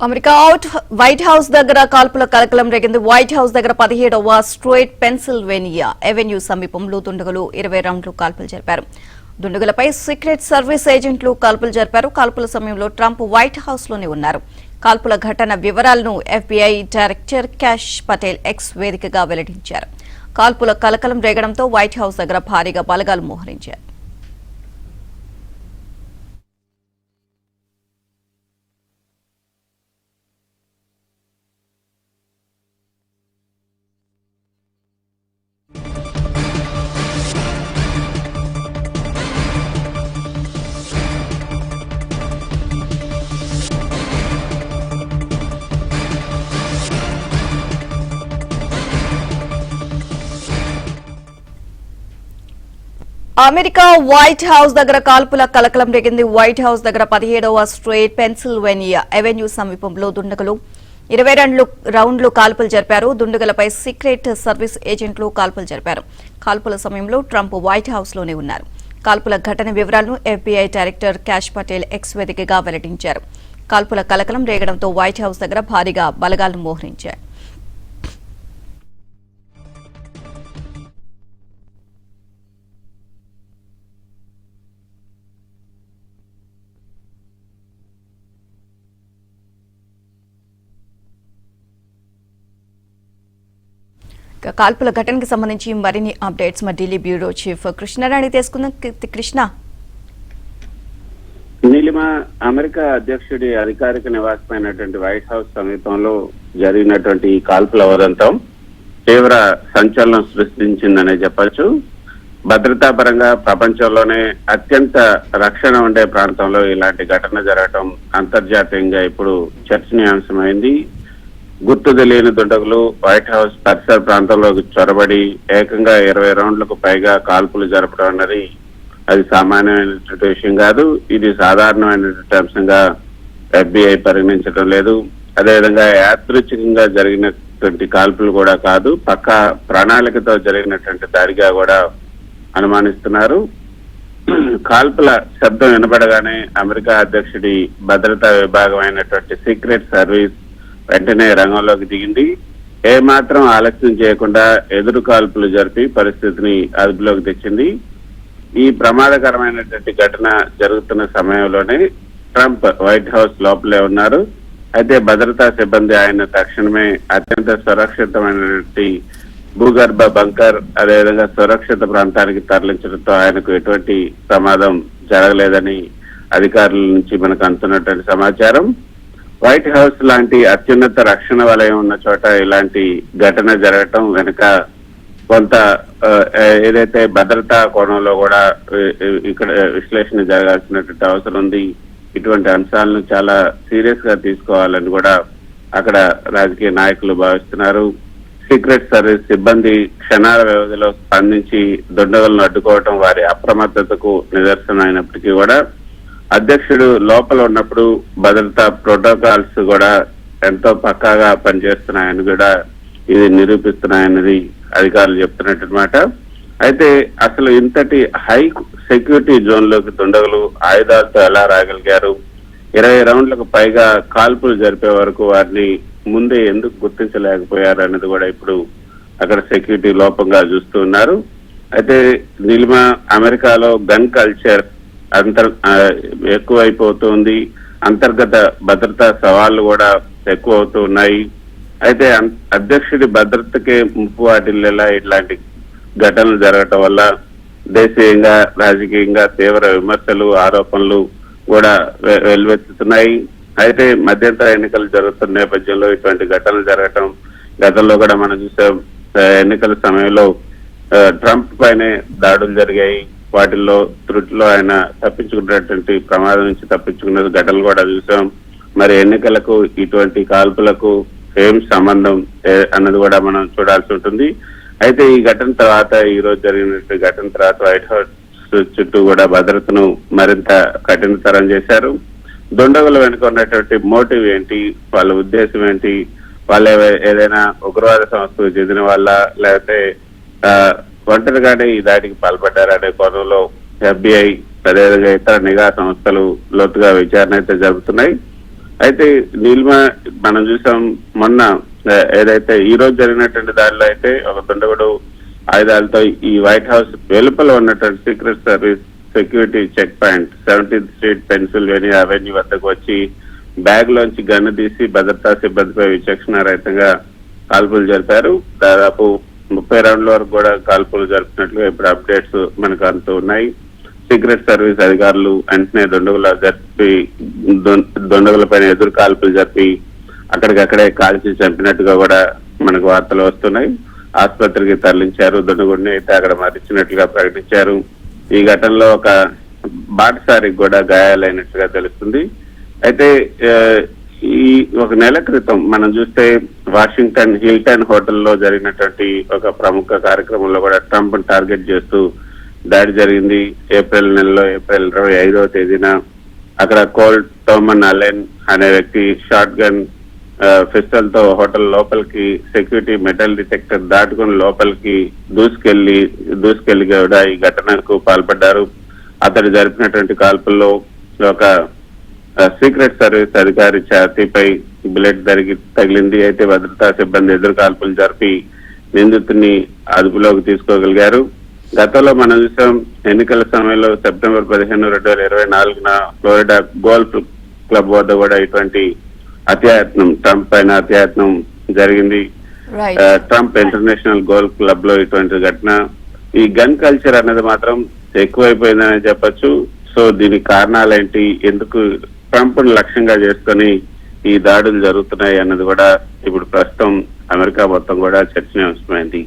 America white house దగ్గర కాల్పుల కలకలం రేగింది. వైట్ హౌస్ దగ్గర 17వ స్ట్రీట్ పెన్సిల్వేనియా ఎవెన్యూ సమీపంలో దుండగులు 20 రౌండ్లు కాల్పులు జరిపారు. దుండగులపై సీక్రెట్ సర్వీస్ ఏజెంట్లు కాల్పులు జరిపారు. కాల్పుల సమయంలో ట్రంప్ వైట్ హౌస్ లోనే ఉన్నారు. కాల్పుల ఘటన వివరాలను FBI director cash Patel X వేదికగా వెల్లడించారు. కాల్పుల కలకలం రేగడంతో వైట్ హౌస్ దగ్గర భారీగా బలగాలు మోహరించారు. అమెరికా వైట్ హౌస్ దగ్గర కాల్పుల కలకలం రేగింది. వైట్ హౌస్ దగ్గర 17వ స్ట్రీట్ పెన్సిల్వేనియా ఎవెన్యూ సమీపంలో దుండగులు 20 రౌండ్లు కాల్పులు జరిపారు. దుండగులపై సీక్రెట్ సర్వీస్ ఏజెంట్లు కాల్పులు జరిపారు. కాల్పుల సమయంలో ట్రంప్ వైట్ హౌస్ లోనే ఉన్నారు. కాల్పుల ఘటన వివరాలను FBI director cash Patel X వేదికగా వెల్లడించారు. కాల్పుల కలకలం రేగడంతో వైట్ హౌస్ దగ్గర భారీగా బలగాలను మోహరించారు. కాల్పుల ఘటనకు సంబంధించి మరిన్ని అప్డేట్స్ మా ఢిల్లీ బ్యూరో చీఫ్ కృష్ణారాణి తీసుకుందాం. కృష్ణ, నీలిమ, అమెరికా అధ్యక్షుడి అధికారిక నివాసమైనటువంటి వైట్ హౌస్ సమీపంలో జరిగినటువంటి ఈ కాల్పుల ఉదంతం తీవ్ర సంచలనం సృష్టించిందనే చెప్పచ్చు. భద్రతా పరంగా ప్రపంచంలోనే అత్యంత రక్షణ ఉండే ప్రాంతంలో ఇలాంటి ఘటన జరగటం అంతర్జాతీయంగా ఇప్పుడు చర్చనీయాంశమైంది. గుర్తు తెలియని దుండగులు వైట్ హౌస్ పరిసర ప్రాంతంలోకి చొరబడి ఏకంగా 20 రౌండ్లకు పైగా కాల్పులు జరపడం అన్నది అది సామాన్యమైనటువంటి విషయం కాదు. ఇది సాధారణమైనటువంటి అంశంగా FBI పరిగణించడం లేదు. అదేవిధంగా యాదృచ్ఛికంగా జరిగినటువంటి కాల్పులు కూడా కాదు, పక్కా ప్రణాళికతో జరిగినటువంటి దాడిగా కూడా అనుమానిస్తున్నారు. కాల్పుల శబ్దం వినబడగానే అమెరికా అధ్యక్షుడి భద్రతా విభాగం అయినటువంటి సీక్రెట్ సర్వీస్ వెంటనే రంగంలోకి దిగింది. ఏమాత్రం ఆలస్యం చేయకుండా ఎదురు కాల్పులు జరిపి పరిస్థితిని అదుపులోకి తెచ్చింది. ఈ ప్రమాదకరమైనటువంటి ఘటన జరుగుతున్న సమయంలోనే ట్రంప్ వైట్ హౌస్ లోపలే ఉన్నారు. అయితే భద్రతా సిబ్బంది ఆయన తక్షణమే అత్యంత సురక్షితమైనటువంటి భూగర్భ బంకర్, అదేవిధంగా సురక్షిత ప్రాంతానికి తరలించడంతో ఆయనకు ఎటువంటి ప్రమాదం జరగలేదని అధికారుల నుంచి మనకు అందుతున్నటువంటి సమాచారం. వైట్ హౌస్ లాంటి అత్యున్నత రక్షణ వలయం ఉన్న చోట ఇలాంటి ఘటన జరగటం వెనుక కొంత ఏదైతే భద్రతా కోణంలో కూడా ఇక్కడ విశ్లేషణ జరగాల్సినటువంటి అవసరం ఉంది. ఇటువంటి అంశాలను చాలా సీరియస్ గా తీసుకోవాలని కూడా అక్కడ రాజకీయ నాయకులు భావిస్తున్నారు. సీక్రెట్ సర్వీస్ సిబ్బంది క్షణాల వ్యవధిలో స్పందించి దుండగులను అడ్డుకోవటం వారి అప్రమత్తతకు నిదర్శనం అయినప్పటికీ కూడా అధ్యక్షుడు లోపల ఉన్నప్పుడు భద్రతా ప్రోటోకాల్స్ కూడా ఎంతో పక్కాగా పనిచేస్తున్నాయని కూడా ఇది నిరూపిస్తున్నాయన్నది అధికారులు చెప్తున్నమాట. అయితే అసలు ఇంతటి హై సెక్యూరిటీ జోన్ లోకి దుండగులు ఆయుధాలతో ఎలా రాగలిగారు? 20 రౌండ్లకు పైగా కాల్పులు జరిపే వరకు వారిని ముందే ఎందుకు గుర్తించలేకపోయారు అనేది కూడా ఇప్పుడు అక్కడ సెక్యూరిటీ లోపంగా చూస్తూ ఉన్నారు. అయితే నీలిమ, అమెరికాలో గన్ కల్చర్ ఎక్కువైపోతుంది. అంతర్గత భద్రతా సవాళ్లు కూడా ఎక్కువ అవుతూ ఉన్నాయి. అయితే అధ్యక్షుడి భద్రతకే ముప్పు వాటిల్లేలా ఇట్లాంటి ఘటనలు జరగటం వల్ల దేశీయంగా రాజకీయంగా తీవ్ర విమర్శలు, ఆరోపణలు కూడా వెల్లువెత్తుతున్నాయి. అయితే మధ్యంతర ఎన్నికలు జరుగుతున్న నేపథ్యంలో ఇటువంటి ఘటనలు జరగటం గతంలో కూడా మనం చూసాం. ఎన్నికల సమయంలో ట్రంప్ పైనే దాడులు జరిగాయి. వాటిల్లో త్రుటిలో ఆయన తప్పించుకున్నటువంటి ప్రమాదం నుంచి తప్పించుకున్న ఘటనలు కూడా చూసాం. మరి ఎన్నికలకు ఇటువంటి కాల్పులకు ఏం సంబంధం అన్నది కూడా మనం చూడాల్సి ఉంటుంది. అయితే ఈ ఘటన తర్వాత, ఈ రోజు జరిగినటువంటి ఘటన తర్వాత వైట్ హౌస్ చుట్టూ కూడా భద్రతను మరింత కఠినతరం చేశారు. దుండగుల వెనుక ఉన్నటువంటి మోటివ్ ఏంటి, వాళ్ళ ఉద్దేశం ఏంటి, వాళ్ళ ఏదైనా ఉగ్రవాద సంస్థకు చెందిన వాళ్ళ, లేకపోతే ఒంటరిగానే ఈ దాడికి పాల్పడ్డారనే కోణంలో FBI అదేవిధంగా ఇతర నిఘా సంస్థలు లోతుగా విచారణ అయితే జరుపుతున్నాయి. అయితే నీలిమ మనం చూసాం మొన్న ఏదైతే ఈ రోజు జరిగినటువంటి దాడిలో అయితే ఒక దుండగుడు ఆయుధాలతో ఈ వైట్ హౌస్ వెలుపల ఉన్నటువంటి secret service security checkpoint 17th Street Pennsylvania Avenue వద్దకు వచ్చి బ్యాగ్ లోంచి గన్ను తీసి భద్రతా సిబ్బందిపై విచక్షణారహితంగా కాల్పులు జరిపారు. దాదాపు 30 రౌండ్ల వరకు కూడా కాల్పులు జరిపినట్లుగా ఇప్పుడు అప్డేట్స్ మనకు అంటూ ఉన్నాయి. సీక్రెట్ సర్వీస్ అధికారులు వెంటనే దుండగులపైన ఎదురు కాల్పులు జరిపి అక్కడికక్కడే కాల్చి చంపినట్టుగా కూడా మనకు వార్తలు వస్తున్నాయి. ఆసుపత్రికి తరలించారు. దుండగుడిని అయితే అక్కడ మరించినట్లుగా ప్రకటించారు. ఈ ఘటనలో ఒక బాటసారికి కూడా గాయాలైనట్టుగా తెలుస్తుంది. అయితే ఈ ఒక నెల క్రితం మనం చూస్తే వాషింగ్టన్ హిల్టన్ హోటల్లో జరిగినటువంటి ఒక ప్రముఖ కార్యక్రమంలో కూడా ట్రంప్ టార్గెట్ చేస్తూ దాడి జరిగింది. ఏప్రిల్ 25వ తేదీన అక్కడ కోల్ టోమన్ అలెన్ అనే వ్యక్తి షార్ట్ గన్ పిస్టల్ తో హోటల్ లోపలికి సెక్యూరిటీ మెటల్ డిటెక్టర్ దాటుకుని లోపలికి దూసుకెళ్లి కూడా ఈ ఘటనకు పాల్పడ్డారు. అతడు జరిపినటువంటి కాల్పుల్లో ఒక సీక్రెట్ సర్వీస్ అధికారి ఛాతీపై బుల్లెట్ తగిలింది. అయితే భద్రతా సిబ్బంది ఎదురు కాల్పులు జరిపి నిందితుడిని అదుపులోకి తీసుకోగలిగారు. గతంలో మనం చూసాం ఎన్నికల సమయంలో సెప్టెంబర్ 15, 2024 ఫ్లోరిడా గోల్ఫ్ క్లబ్ వద్ద కూడా ఇటువంటి అత్యాయత్నం ట్రంప్ పైన అత్యాయత్నం జరిగింది. ట్రంప్ ఇంటర్నేషనల్ గోల్ఫ్ క్లబ్ లో ఇటువంటి ఘటన. ఈ గన్ కల్చర్ అన్నది మాత్రం ఎక్కువైపోయిందని చెప్పొచ్చు. సో దీనికి కారణాలేంటి, ఎందుకు ట్రంప్ ను లక్ష్యంగా చేసుకొని ఈ దాడులు జరుగుతున్నాయి అన్నది కూడా ఇప్పుడు ప్రస్తుతం అమెరికా మొత్తం కూడా చర్చనీయాంశమైంది.